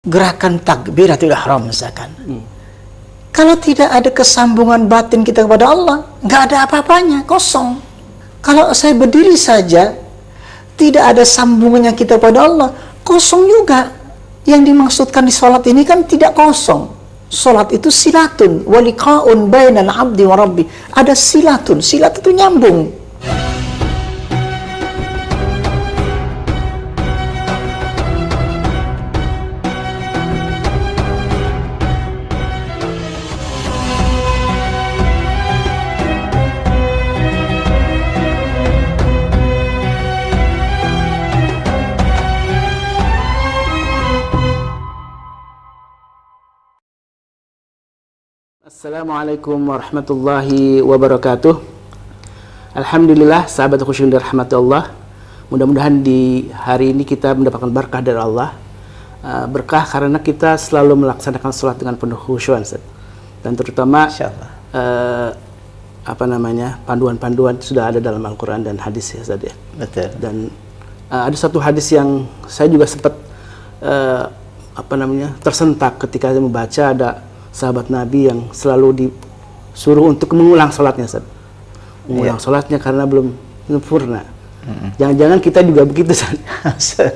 gerakan takbiratul ihram misalkan. Kalau tidak ada kesambungan batin kita kepada Allah, nggak ada apa-apanya, kosong. Kalau saya berdiri saja, tidak ada sambungannya kita pada Allah, kosong juga. Yang dimaksudkan di sholat ini kan tidak kosong. Sholat itu silatun, waliqa'un bainal abdi wa rabbi. Ada silatun, silat itu nyambung. Assalamualaikum warahmatullahi wabarakatuh. Alhamdulillah, sahabat khusyuk dirahmati Allah. Mudah-mudahan di hari ini kita mendapatkan berkah dari Allah. Berkah karena kita selalu melaksanakan sholat dengan penuh khusyuk, dan terutama panduan-panduan sudah ada dalam Al-Quran dan hadis, ya Ustaz, ya. Betul. Dan ada satu hadis yang saya juga sempat tersentak ketika saya membaca. Ada sahabat Nabi yang selalu disuruh untuk mengulang sholatnya, Ustaz. Mengulang sholatnya karena belum sempurna. Jangan-jangan kita juga begitu, Ustaz.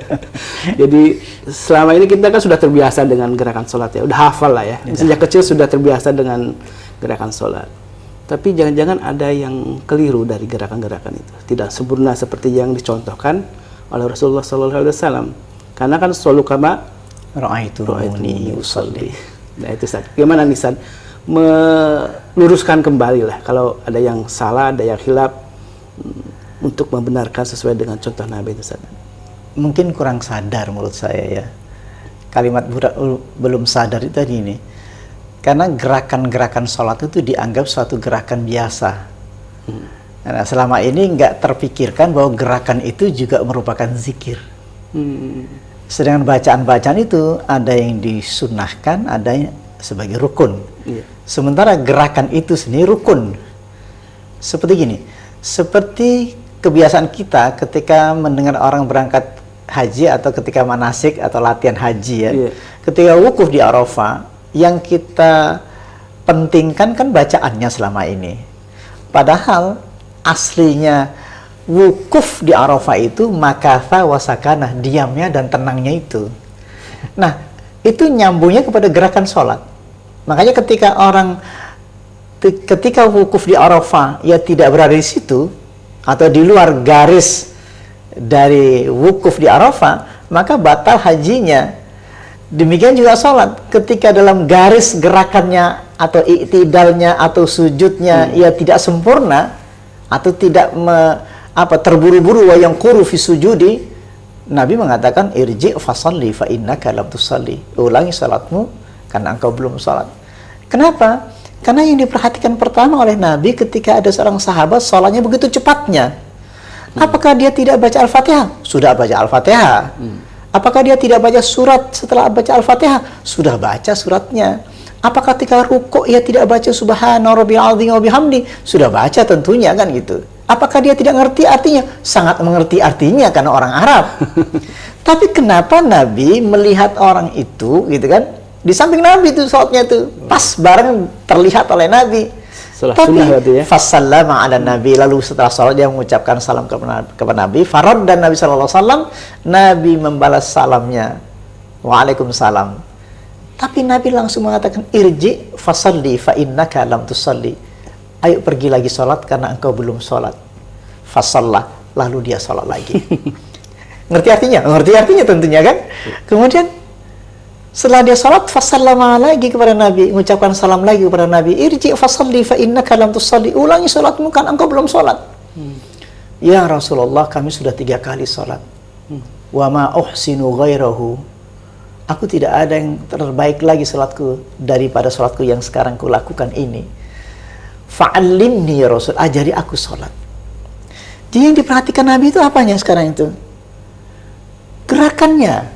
Jadi selama ini kita kan sudah terbiasa dengan gerakan sholat, ya. Udah hafal lah, ya. Sejak kecil sudah terbiasa dengan gerakan sholat. Tapi jangan-jangan ada yang keliru dari gerakan-gerakan itu. Tidak sempurna seperti yang dicontohkan oleh Rasulullah SAW. Karena kan shollu kama ra'aitumuni usolli. Nah itu, Ustaz. Gimana nih, Ustaz, meluruskan kembali lah kalau ada yang salah, ada yang khilaf, untuk membenarkan sesuai dengan contoh Nabi itu, Ustaz. Mungkin kurang sadar menurut saya, ya. Kalimat belum sadar itu tadi ini. Karena gerakan-gerakan sholat itu dianggap suatu gerakan biasa. Nah, selama ini nggak terpikirkan bahwa gerakan itu juga merupakan zikir. Sedangkan bacaan-bacaan itu ada yang disunnahkan, ada yang sebagai rukun. Sementara gerakan itu sendiri rukun. Seperti gini, seperti kebiasaan kita ketika mendengar orang berangkat haji atau ketika manasik atau latihan haji, ya. Ketika wukuf di Arafah, yang kita pentingkan kan bacaannya selama ini. Padahal aslinya wukuf di Arafah itu makatha wasakanah, diamnya dan tenangnya itu. Nah, itu nyambungnya kepada gerakan sholat. Makanya ketika wukuf di Arafah, ya tidak berada di situ atau di luar garis dari wukuf di Arafah, maka batal hajinya. Demikian juga sholat, ketika dalam garis gerakannya atau iktidalnya atau sujudnya ya tidak sempurna atau tidak terburu-buru, wa yang quru fi sujudi, Nabi mengatakan irji fasalli fa innaka lam tusalli, ulangi salatmu karena engkau belum salat. Kenapa? Karena yang diperhatikan pertama oleh Nabi ketika ada seorang sahabat salatnya begitu cepatnya. Apakah dia tidak baca Al-Fatihah? Sudah baca Al-Fatihah. Apakah dia tidak baca surat setelah baca Al-Fatihah? Sudah baca suratnya. Apakah ketika rukuk ia tidak baca subhana rabbil azim wa bihamdi? Sudah baca tentunya, kan gitu. Apakah dia tidak mengerti artinya? Sangat mengerti artinya karena orang Arab. Tapi kenapa Nabi melihat orang itu, gitu kan? Di samping Nabi itu sholatnya itu pas bareng terlihat oleh Nabi. Tapi fasallama ala Nabi, lalu setelah sholat dia mengucapkan salam kepada Nabi. Farad dan Nabi SAW, Nabi membalas salamnya, waalaikumsalam. Tapi Nabi langsung mengatakan irji fasalli fa innaka lam tusalli. Ayo pergi lagi sholat karena engkau belum sholat. Fasallah, lalu dia sholat lagi. Ngerti artinya? Ngerti artinya tentunya, kan? Kemudian setelah dia sholat, fasallama lagi kepada Nabi, mengucapkan salam lagi kepada Nabi. Irji fasalli fa innaka lam tusalli. Ulangi sholatmu kan engkau belum sholat. Ya Rasulullah, kami sudah 3 kali sholat. Wa ma uhsinu ghairahu. Aku tidak ada yang terbaik lagi sholatku daripada sholatku yang sekarang kulakukan ini. Fa'allimni ya Rasul, ajari aku sholat. Jadi yang diperhatikan Nabi itu apanya sekarang itu? Gerakannya.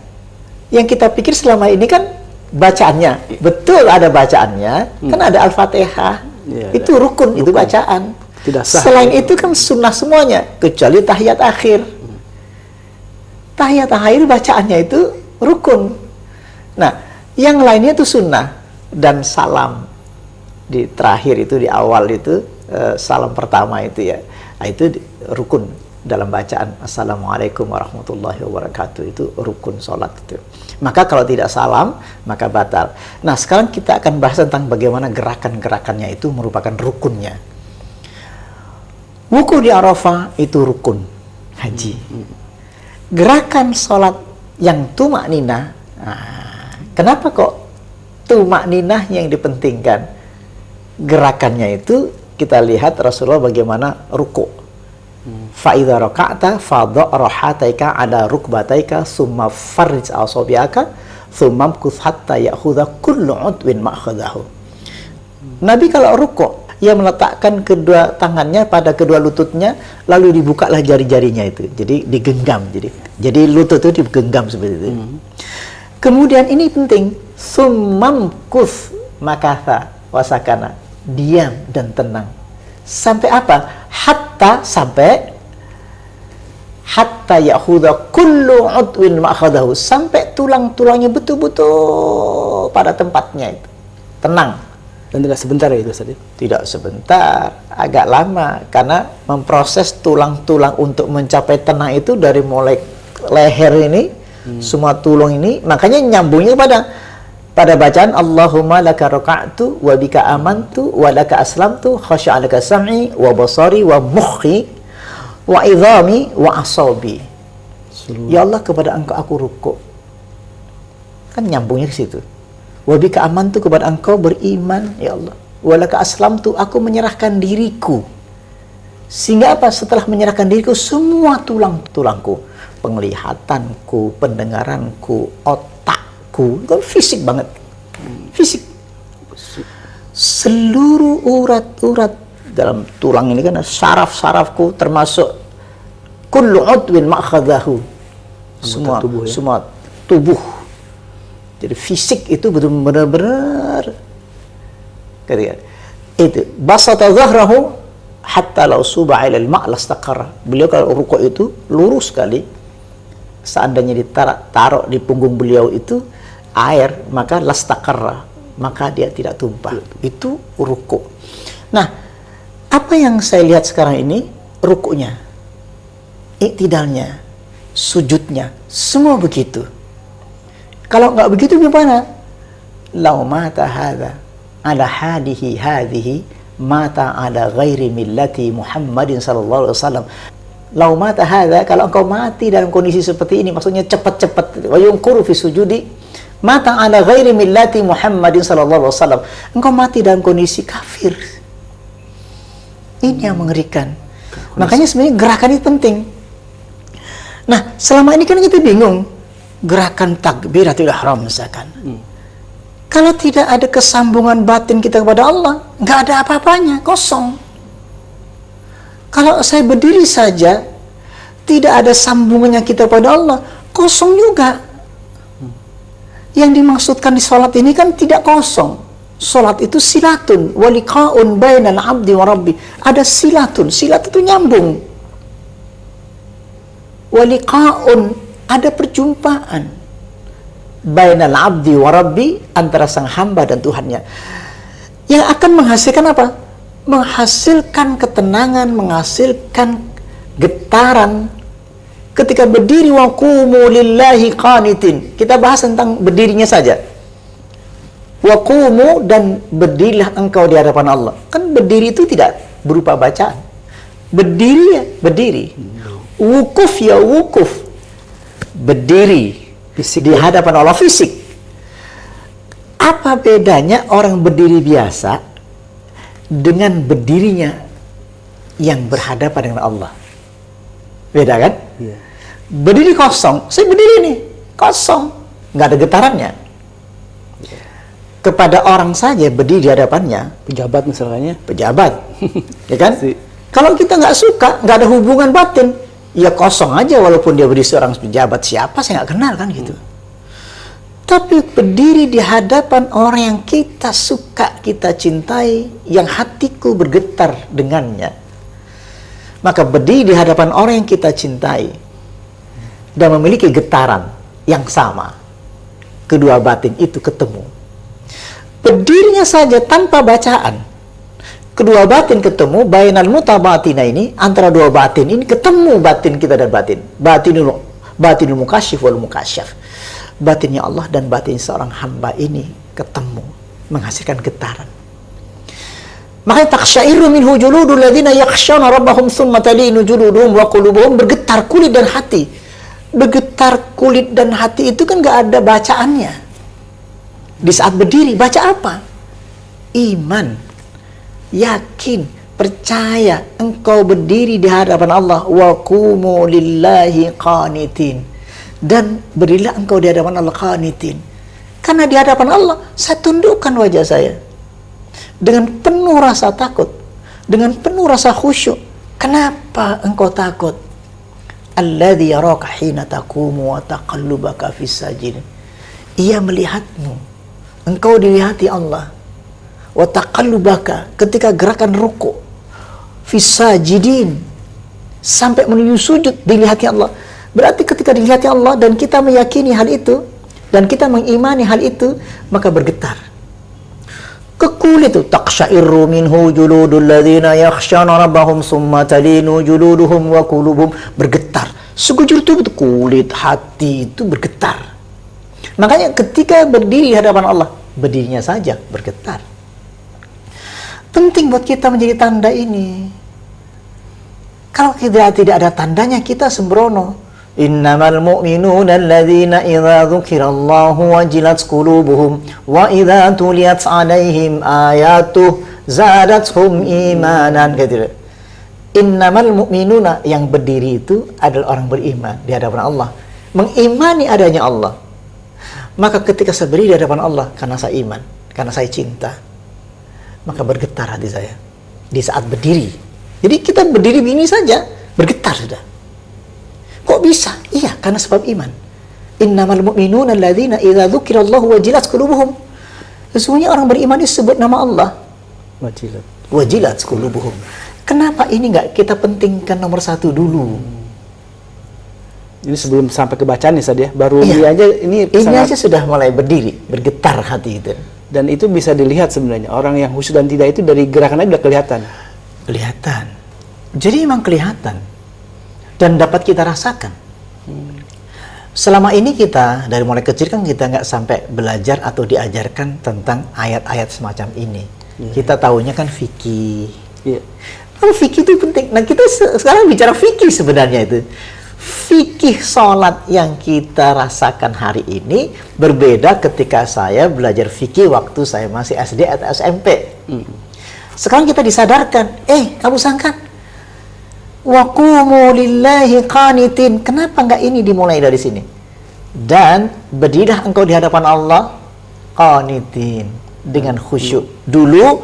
Yang kita pikir selama ini kan bacaannya. Betul ada bacaannya, kan ada Al-Fatihah. Itu rukun, itu bacaan. Tidak sah. Selain itu kan sunnah semuanya, kecuali tahiyat akhir. Tahiyat akhir bacaannya itu rukun. Nah, yang lainnya itu sunnah dan salam di terakhir itu, di awal itu salam pertama itu ya. Nah, itu rukun dalam bacaan Assalamualaikum warahmatullahi wabarakatuh, itu rukun sholat itu. Maka kalau tidak salam maka batal. Nah, sekarang kita akan bahas tentang bagaimana gerakan-gerakannya itu merupakan rukunnya. Wukuf di Arafah itu rukun haji. Gerakan sholat yang tumak ninah, kenapa kok tumak ninah yang dipentingkan? Gerakannya itu kita lihat Rasulullah bagaimana ruku'. Fa idza raka'ta fadha' rahataika ala rukbataika summa farrij asabi'aka summa mkuth hatta ya'khudha kullu 'udwin ma'khadahu. Nabi kalau ruku' ia meletakkan kedua tangannya pada kedua lututnya, lalu dibukalah jari-jarinya itu. Jadi digenggam, jadi lutut itu digenggam seperti itu. Kemudian ini penting, summamkuth makatha wasakana, diam dan tenang. Sampai apa? Sampai hatta ya'khudha kullu 'udwin ma'khadahu, sampai tulang-tulangnya betul-betul pada tempatnya itu. Tenang. Dan tidak sebentar ya itu Ustaz? Tidak sebentar, agak lama, karena memproses tulang-tulang untuk mencapai tenang itu dari mulai leher ini, semua tulang ini, makanya nyambungnya pada bacaan Allahumma laka raka'tu wa bika amantu wa laka aslamtu khasya'a laka sam'i wa basari wa mukhi wa idhami wa asabi. Ya Allah, kepada Engkau aku rukuk. Kan nyambungnya ke situ. Wa bika amantu, kepada Engkau beriman ya Allah. Wa laka aslamtu, aku menyerahkan diriku. Sehingga apa? Setelah menyerahkan diriku, semua tulang-tulangku, penglihatanku, pendengaranku, otakku, itu fisik banget. Fisik. Seluruh urat-urat dalam tulang ini kan, saraf-sarafku termasuk kullu 'udwin ma'khadahu. Semua tubuh, ya? Semua tubuh. Jadi fisik itu benar-benar ketika itu basata dhahrahu hatta law suba 'ala al-ma' lastaqarra. Beliau kalau rukuk itu lurus sekali, seandainya ditaruh di punggung beliau itu air, maka lastaqarra, maka dia tidak tumpah. Itu rukuk. Nah, apa yang saya lihat sekarang ini, rukuknya, iktidalnya, sujudnya, semua begitu. Kalau nggak begitu gimana? Lau mata hadha ala hadhihi mata ala ghairi millati Muhammadin sallallahu alaihi wasallam. Lau mata hadha, kalau engkau mati dalam kondisi seperti ini, maksudnya cepat-cepat, wa yunquru fi sujudi mata ala ghairi millati Muhammadin sallallahu alaihi wasallam. Engkau mati dalam kondisi kafir. Ini yang mengerikan. Makanya sebenarnya gerakan ini penting. Nah, selama ini kan kita bingung. Gerakan takbiratul ihram misalkan. Kalau tidak ada kesambungan batin kita kepada Allah, nggak ada apa-apanya, kosong. Kalau saya berdiri saja, tidak ada sambungannya kita pada Allah, kosong juga. Yang dimaksudkan di sholat ini kan tidak kosong. Sholat itu silatun, waliqa'un bainal abdi wa rabbi. Ada silatun, silat itu nyambung. Waliqa'un, ada perjumpaan bainal abdi wa rabbi, antara sang hamba dan Tuhannya, yang akan menghasilkan apa? Menghasilkan ketenangan, menghasilkan getaran. Ketika berdiri, wa qumu lillahi qanitin, kita bahas tentang berdirinya saja. Wa qumu, dan berdirilah engkau di hadapan Allah. Kan berdiri itu tidak berupa bacaan, berdiri ya berdiri. Wukuf ya wukuf, berdiri fisik di hadapan Allah, fisik. Apa bedanya orang berdiri biasa dengan berdirinya yang berhadapan dengan Allah? Beda kan? Yeah. Berdiri kosong, saya berdiri nih kosong, nggak ada getarannya. Yeah. Kepada orang saja berdiri di hadapannya, pejabat misalnya, pejabat, ya kan? Kalau kita nggak suka, nggak ada hubungan batin, ya kosong aja, walaupun dia berdiri seorang pejabat siapa, saya nggak kenal kan gitu. Tapi berdiri di hadapan orang yang kita suka, kita cintai, yang hatiku bergetar dengannya, maka berdiri di hadapan orang yang kita cintai dan memiliki getaran yang sama, kedua batin itu ketemu. Berdirinya saja tanpa bacaan, kedua batin ketemu, bainal mutabatina ini, antara dua batin ini ketemu batin kita dan batin. Batinul mukasyif wal mukasyaf. Batinnya Allah dan batin seorang hamba ini ketemu, menghasilkan getaran. Makanya taqsyairu minhu juludul ladzina yakhshawna rabbahum tsumma talinu juluduhum wa qulubuhum, bergetar kulit dan hati. Bergetar kulit dan hati itu kan gak ada bacaannya. Di saat berdiri, baca apa? Iman, yakin, percaya engkau berdiri di hadapan Allah, wa qumu lillahi qanitin, dan berilah engkau di hadapan Allah qanitin, karena di hadapan Allah saya tundukkan wajah saya dengan penuh rasa takut, dengan penuh rasa khusyuk. Kenapa engkau takut? Alladzi yaraka hina taqumu wa taqallubaka fis sajidin, ia melihatmu, engkau dilihat Allah, wa taqallubaka, ketika gerakan ruku, fisajidin, sampai menuju sujud dilihat Allah. Berarti ketika dilihat Allah dan kita meyakini hal itu dan kita mengimani hal itu, maka bergetar ke kulit itu. Taqsyairu minhu juludul ladzina yakhshawna rabbahum tsumma talinu juluduhum wa qulubuhum, bergetar. Sekujur tubuh itu, kulit, hati itu bergetar. Makanya ketika berdiri di hadapan Allah, berdirinya saja bergetar. Penting buat kita menjadi tanda ini. Kalau tidak ada tandanya, kita sembrono. Innamal mu'minuna alladzina idza dzukirallahu wajilat qulubuhum wa idza tuliyat 'alaihim ayatuh zadatuhum imanan. Gitu. Innamal mu'minuna, yang berdiri itu adalah orang beriman di hadapan Allah, mengimani adanya Allah. Maka ketika saya berdiri di hadapan Allah, karena saya iman, karena saya cinta, maka bergetar hati saya di saat berdiri. Jadi kita berdiri begini saja bergetar sudah. Kok bisa? Iya, karena sebab iman. Innamal mu'minuna alladzina idza dzukirallahu wajilat qulubuhum. Sesungguhnya orang beriman disebut nama Allah, wajilat qulubuhum. Kenapa ini nggak kita pentingkan nomor satu dulu? Ini sebelum sampai ke bacaan nih Ustaz ya, baru Iya. ini aja sudah mulai berdiri, bergetar hati itu. Dan itu bisa dilihat sebenarnya, orang yang khusyuk dan tidak itu dari gerakannya udah kelihatan. Kelihatan. Jadi memang kelihatan dan dapat kita rasakan. Selama ini kita dari mulai kecil kan kita nggak sampai belajar atau diajarkan tentang ayat-ayat semacam ini. Kita tahunya kan fikih. Kalau fikih itu penting. Nah, kita sekarang bicara fikih sebenarnya itu. Fikih sholat yang kita rasakan hari ini berbeda ketika saya belajar fikih waktu saya masih SD atau SMP. Sekarang kita disadarkan, kamu sangkan, wa qumu lillahi qanitin. Kenapa enggak ini dimulai dari sini? Dan berdirilah engkau di hadapan Allah qanitin, dengan khusyuk. Dulu,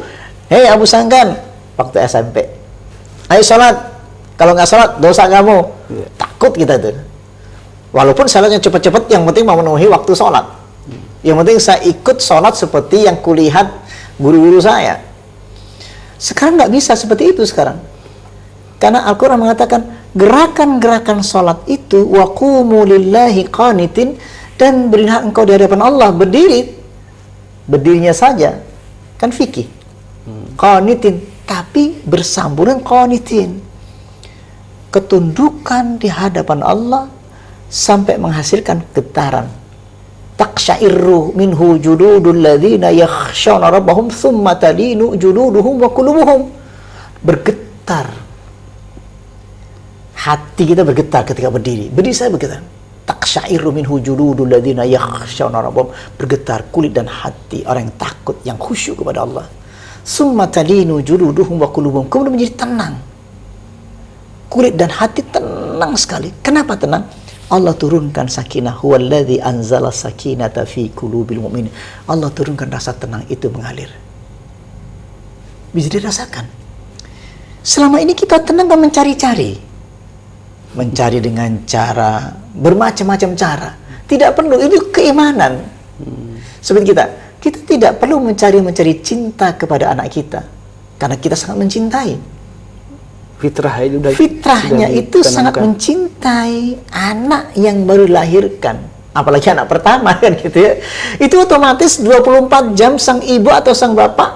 Abu Sangkan, waktu SMP, ayo sholat. Kalau nggak sholat, dosa kamu. Takut kita tuh. Walaupun sholatnya cepat-cepat, yang penting memenuhi waktu sholat. Yang penting saya ikut sholat seperti yang kulihat guru-guru saya. Sekarang nggak bisa seperti itu sekarang. Karena Al-Quran mengatakan, gerakan-gerakan sholat itu, wa qumu lillahi qanitin, dan berilah engkau di hadapan Allah, berdiri. Berdirinya saja, kan fikih. Qanitin, tapi bersambungan qanitin. Ketundukan di hadapan Allah sampai menghasilkan getaran. Taqsyairu minhu juludul ladzina yakhshawna rabbahum tsumma talinu juluduhum wa qulubuhum. Bergetar. Hati kita bergetar ketika berdiri. Berdiri saya bergetar. Taqsyairu minhu juludul ladzina yakhshawna rabbahum. Bergetar kulit dan hati orang yang takut, yang khusyuk kepada Allah. Tsumma talinu juluduhum wa qulubuhum. Kemudian menjadi tenang. Kulit dan hati tenang sekali. Kenapa tenang? Allah turunkan sakinah. Huwallazi anzala sakinata fi qulubil mu'minin. Allah turunkan rasa tenang itu mengalir. Bisa dirasakan. Selama ini kita tenang kan mencari-cari. Mencari dengan cara bermacam-macam cara. Tidak perlu, itu keimanan. Seperti kita tidak perlu mencari cinta kepada anak kita. Karena kita sangat mencintai. Fitrahnya itu sangat mencintai anak yang baru dilahirkan. apalagi anak pertama kan gitu ya. Itu otomatis 24 jam sang ibu atau sang bapak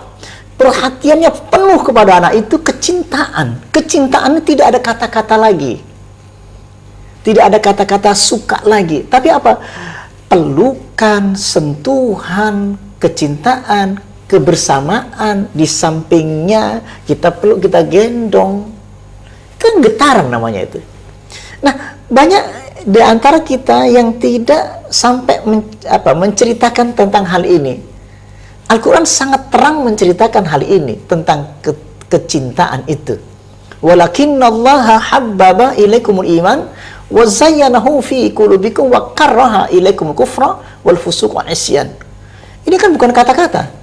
perhatiannya penuh kepada anak itu, kecintaan. Kecintaan tidak ada kata-kata lagi. Tidak ada kata-kata suka lagi. Tapi apa? Pelukan, sentuhan, kecintaan, kebersamaan, di sampingnya kita peluk, kita gendong. Kan getaran namanya itu. Nah, banyak di antara kita yang tidak sampai menceritakan tentang hal ini. Al-Quran sangat terang menceritakan hal ini tentang kecintaan itu. Walakinnallaha habbaba ilaikumul iman wa zayyanahu fi qulubikum wa karraha ilaikumul kufra wal fusuq wal isyan. Ini kan bukan kata-kata,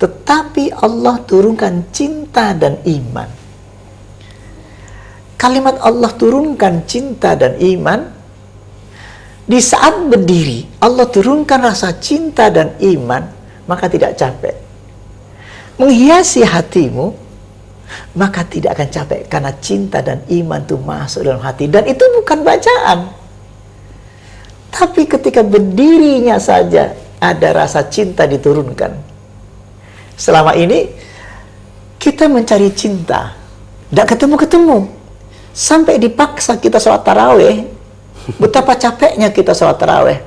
tetapi Allah turunkan cinta dan iman. Kalimat Allah turunkan cinta dan iman. Di saat berdiri, Allah turunkan rasa cinta dan iman, maka tidak capek. Menghiasi hatimu, maka tidak akan capek, karena cinta dan iman itu masuk dalam hati. Dan itu bukan bacaan, tapi ketika berdirinya saja ada rasa cinta diturunkan. Selama ini kita mencari cinta, tidak ketemu-ketemu, sampai dipaksa kita sholat taraweh. Betapa capeknya kita sholat taraweh,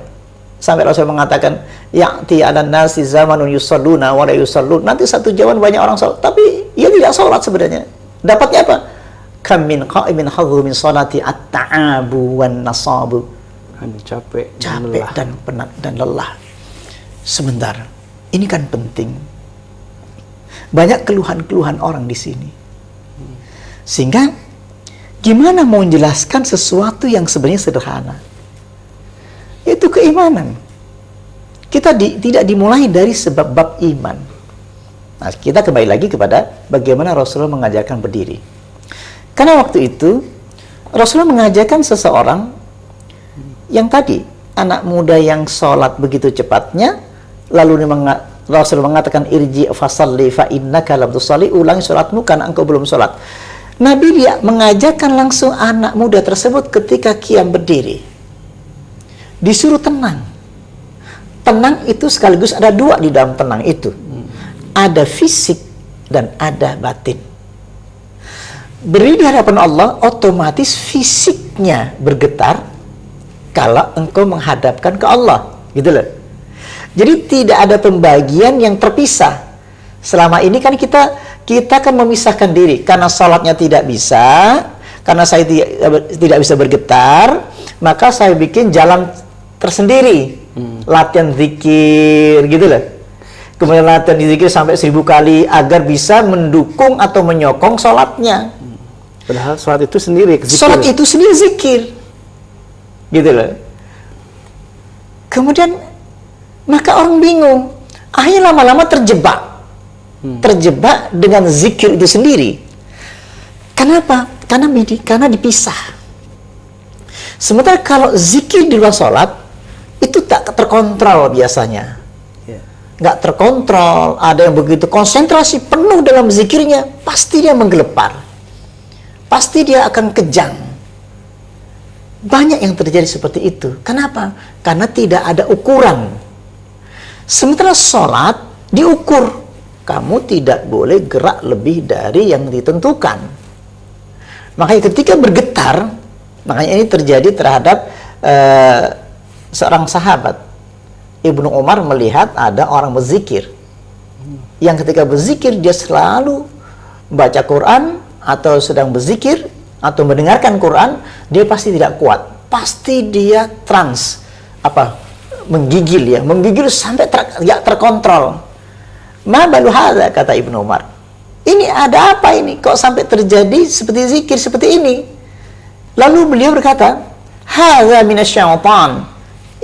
sampai Rasul mengatakan, ya'ti 'alan nasi zamanun yusalluna wa la yusallun. Nanti satu zaman banyak orang sholat, tapi ia tidak sholat sebenarnya. Dapatnya apa? Kam min qa'imin hadhu min salati at-ta'abu wan nasabu. Capek Dan penat dan lelah. Sebentar, ini kan penting. Banyak keluhan-keluhan orang di sini. Sehingga gimana mau menjelaskan sesuatu yang sebenarnya sederhana? Itu keimanan. Kita tidak dimulai dari sebab bab iman. Nah, kita kembali lagi kepada bagaimana Rasulullah mengajarkan berdiri. Karena waktu itu Rasulullah mengajarkan seseorang yang tadi, anak muda yang sholat begitu cepatnya, lalu Rasulullah mengatakan, irji fasalli fa innaka lam tusalli, ulangi sholatmu karena engkau belum sholat. Nabi dia mengajarkan langsung anak muda tersebut ketika qiyam berdiri, disuruh tenang. Tenang itu sekaligus ada dua di dalam tenang itu. Ada fisik dan ada batin. Berdiri di hadapan Allah, otomatis fisiknya bergetar kalau engkau menghadapkan ke Allah, gitu loh. Jadi tidak ada pembagian yang terpisah. Selama ini kan kita kan memisahkan diri karena sholatnya tidak bisa, karena saya tidak bisa bergetar, maka saya bikin jalan tersendiri, latihan zikir gitu loh. Kemudian latihan zikir sampai 1000 kali agar bisa mendukung atau menyokong sholatnya. Padahal sholat itu sendiri zikir. Sholat itu sendiri zikir, gitu loh. Kemudian maka orang bingung, akhirnya lama-lama terjebak dengan zikir itu sendiri. Kenapa? Karena dipisah. Sementara kalau zikir di luar sholat itu tak terkontrol biasanya, nggak terkontrol. Ada yang begitu konsentrasi penuh dalam zikirnya, pasti dia menggelepar, pasti dia akan kejang. Banyak yang terjadi seperti itu. Kenapa? Karena tidak ada ukuran. Sementara sholat diukur. Kamu tidak boleh gerak lebih dari yang ditentukan. Makanya ketika bergetar, makanya ini terjadi terhadap seorang sahabat. Ibnu Umar melihat ada orang berzikir, yang ketika berzikir dia selalu baca Quran atau sedang berzikir atau mendengarkan Quran, dia pasti tidak kuat, pasti dia menggigil sampai tidak terkontrol. Ma balu hadza, kata Ibnu Umar. Ini ada apa ini? Kok sampai terjadi seperti zikir seperti ini? Lalu beliau berkata, hadza minasyaitan.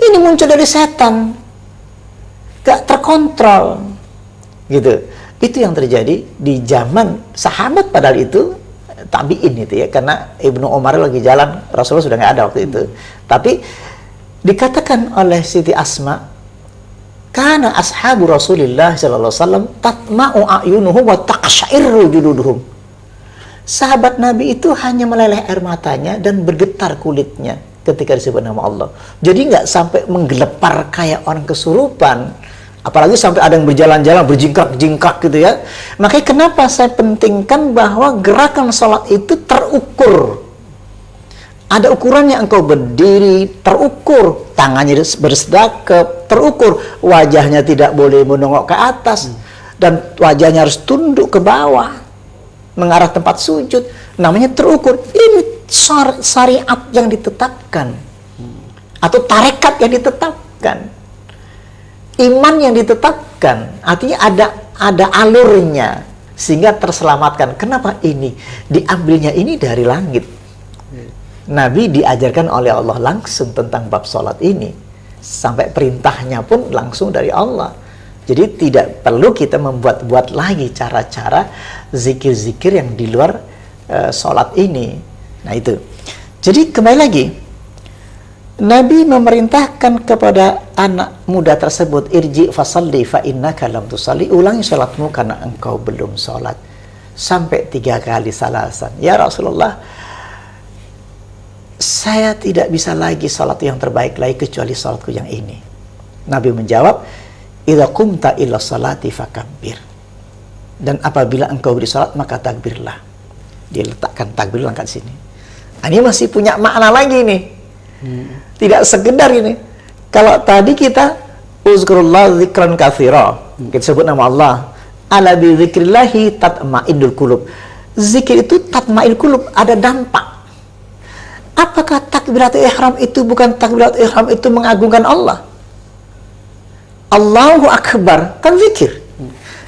Ini muncul dari setan. Gak terkontrol. Gitu. Itu yang terjadi di zaman sahabat, padahal itu tabi'in itu ya, karena Ibnu Umar lagi jalan, Rasulullah sudah nggak ada waktu itu. Tapi dikatakan oleh Siti Asma, karena ashabu Rasulullah sallallahu alaihi wasallam tatma'u a'yunuhum wa taqsha'iru juluduhum. Sahabat Nabi itu hanya meleleh air matanya dan bergetar kulitnya ketika disebut nama Allah. Jadi nggak sampai menggelepar kayak orang kesurupan. Apalagi sampai ada yang berjalan-jalan, berjingkrak-jingkrak gitu ya. Makanya kenapa saya pentingkan bahwa gerakan sholat itu terukur. Ada ukurannya, engkau berdiri, terukur. Tangannya bersedekap, terukur. Wajahnya tidak boleh menongok ke atas. Dan wajahnya harus tunduk ke bawah. Mengarah tempat sujud. Namanya terukur. Ini syariat yang ditetapkan. Atau tarekat yang ditetapkan. Iman yang ditetapkan, artinya ada alurnya sehingga terselamatkan. Kenapa ini diambilnya ini dari langit? Nabi diajarkan oleh Allah langsung tentang bab sholat ini, sampai perintahnya pun langsung dari Allah. Jadi tidak perlu kita membuat-buat lagi cara-cara zikir-zikir yang di luar sholat ini. Nah itu. Jadi kembali lagi. Nabi memerintahkan kepada anak muda tersebut, irji fasalli fa innaka lam tusalli, ulangi salatmu karena engkau belum salat. Sampai 3 kali salasan. Ya Rasulullah, saya tidak bisa lagi salat yang terbaik lagi kecuali salatku yang ini. Nabi menjawab, idza qumta ila salati fakabbir. Dan apabila engkau beri salat maka takbirlah. Diletakkan takbir angkat sini. Ini masih punya makna lagi nih. Tidak sekedar ini. Kalau tadi kita uzkurullah zikran katsira, kita sebut nama Allah, ala bi dzikrillahi tatma'innul qulub. Zikir itu tatma'il qulub, ada dampak. Apakah takbiratul ihram itu bukan takbiratul ihram itu mengagungkan Allah? Allahu akbar kan zikir.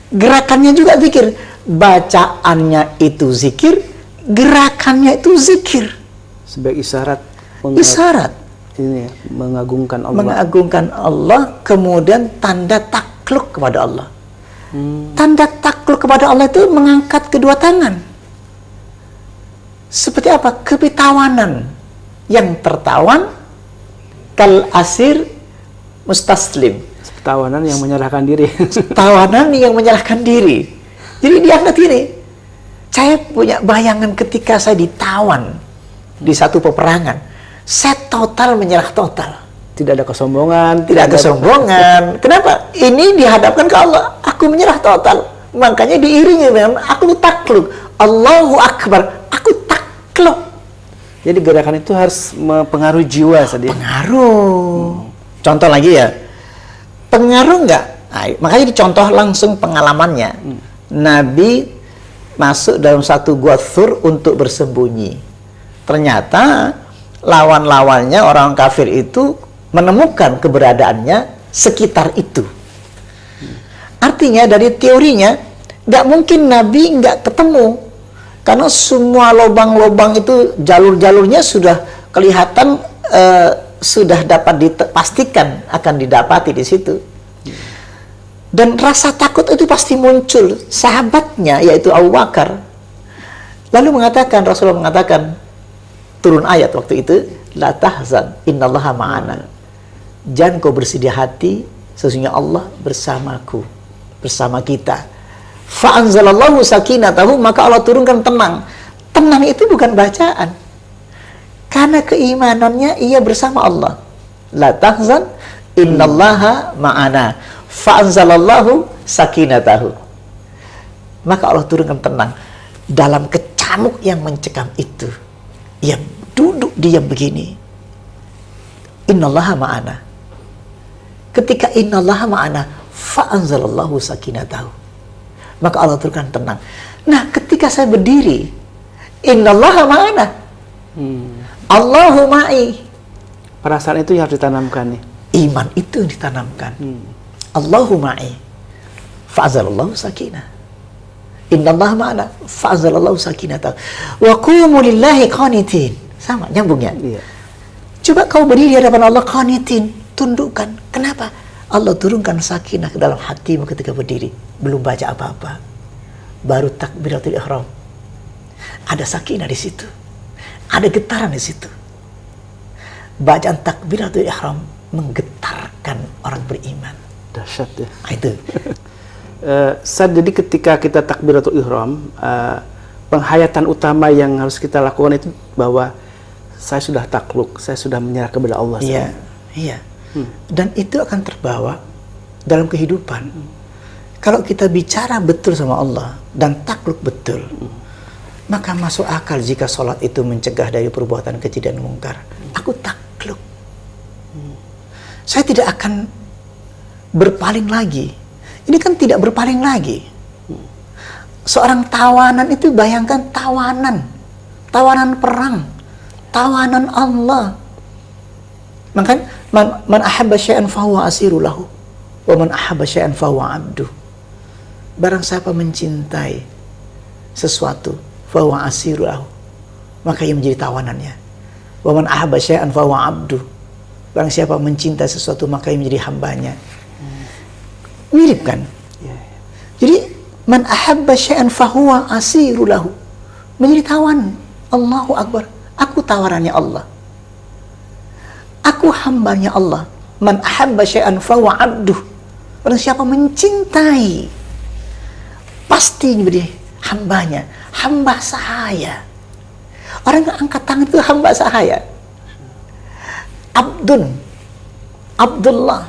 Gerakannya juga zikir. Bacaannya itu zikir, gerakannya itu zikir. Sebagai isyarat ini ya, mengagungkan Allah. Mengagungkan Allah, kemudian tanda takluk kepada Allah. Tanda takluk kepada Allah itu mengangkat kedua tangan. Seperti apa? Kepitawanan. Yang tertawan kal asir mustaslim. Tawanan yang menyerahkan diri. Tawanan yang menyerahkan diri. Jadi diangkat ini. Saya punya bayangan ketika saya ditawan di satu peperangan. Saya total menyerah total. Tidak ada kesombongan. Tidak ada kesombongan. Kenapa? Ini dihadapkan ke Allah. Aku menyerah total. Makanya diiringi dengan aku takluk. Allahu Akbar. Aku takluk. Jadi gerakan itu harus mempengaruhi jiwa tadi. Pengaruh. Contoh lagi ya. Pengaruh nggak? Nah, makanya dicontoh langsung pengalamannya. Nabi masuk dalam satu gua Thur untuk bersembunyi. Ternyata lawan-lawannya orang kafir itu menemukan keberadaannya sekitar itu. Artinya dari teorinya nggak mungkin Nabi nggak ketemu, karena semua lubang-lubang itu jalur-jalurnya sudah kelihatan, sudah dapat dipastikan akan didapati di situ. Dan rasa takut itu pasti muncul. Sahabatnya yaitu Abu Bakar lalu mengatakan, Rasulullah mengatakan, turun ayat waktu itu, la tahzan innallaha ma'ana. Jangan kau bersedih hati, sesungguhnya Allah bersamaku, bersama kita. Fa anzalallahu sakinatahu, maka Allah turunkan tenang. Tenang itu bukan bacaan. Karena keimanannya ia bersama Allah. La tahzan innallaha ma'ana. Fa anzalallahu sakinatahu. Maka Allah turunkan tenang. Dalam kecamuk yang mencekam itu, ia duduk diam begini. Innallaha ma'ana. Ketika innallaha ma'ana, fa anzalallahu sakinatahu. Maka Allah turunkan tenang. Nah, ketika saya berdiri, innallaha ma'ana. Allahu ma'i. Perasaan itu yang harus ditanamkan nih. Iman itu yang ditanamkan. Allahu ma'i. Fa anzalallahu sakinah. Innallaha ma'ana. Fa anzalallahu sakinatahu. Wa qumu lillahi qanitin. Sama, nyambungnya. Iya. Coba kau berdiri di hadapan Allah qanitin, tundukkan. Kenapa? Allah turunkan sakinah ke dalam hatimu ketika berdiri. Belum baca apa-apa. Baru takbiratul ihram. Ada sakinah di situ. Ada getaran di situ. Bacaan takbiratul ihram menggetarkan orang beriman. Dahsyat ya. Nah, itu. Jadi ketika kita takbiratul ihram, penghayatan utama yang harus kita lakukan itu bahwa saya sudah takluk, saya sudah menyerah kepada Allah. Iya, iya. Dan itu akan terbawa dalam kehidupan. Kalau kita bicara betul sama Allah dan takluk betul, maka masuk akal jika sholat itu mencegah dari perbuatan keji dan mungkar. Aku takluk. Saya tidak akan berpaling lagi. Ini kan tidak berpaling lagi. Seorang tawanan itu, bayangkan tawanan perang, tawanan Allah. Maka man ahabba syai'an fahuwa asiru lahu, wa man ahabba syai'an fahuwa abdu. Barang siapa mencintai sesuatu, fahuwa asiru lahu, maka ia menjadi tawanannya. Wa man ahabba syai'an fahuwa abdu. Barang siapa mencintai sesuatu, maka ia menjadi hambanya. Mirip kan? Jadi man ahabba syai'an fahuwa asiru lahu, menjadi tawan. Allahu Akbar. Aku tawarannya Allah. Aku hambanya Allah. Man ahabba syai'an fahuwa abduh. Barang siapa mencintai, pasti menjadi hambanya. Hamba sahaya. Orang yang angkat tangan itu hamba sahaya. Abdullah.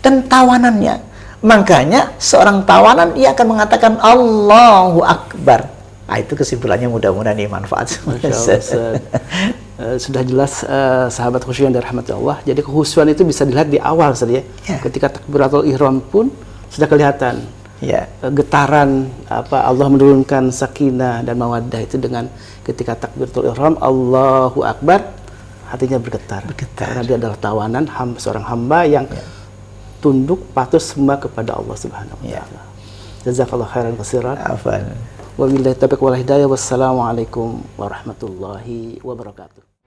Dan tawanannya. Makanya seorang tawanan ia akan mengatakan Allahu Akbar. Nah, itu kesimpulannya, mudah-mudahan ini manfaat. Masya Allah, Ustaz. Sudah jelas sahabat khusyuk yang dirahmati Allah. Jadi kekhusyuan itu bisa dilihat di awal Ustaz ya. Ketika takbiratul ihram pun sudah kelihatan. Getaran Allah menurunkan sakinah dan mawaddah itu dengan ketika takbiratul ihram Allahu Akbar, hatinya bergetar. Karena dia adalah tawanan seorang hamba yang tunduk patuh sembah kepada Allah Subhanahu wa taala. Jazakallahu khairan katsiran. Wabillahi taufiq wal hidayah. Wassalamualaikum warahmatullahi wabarakatuh.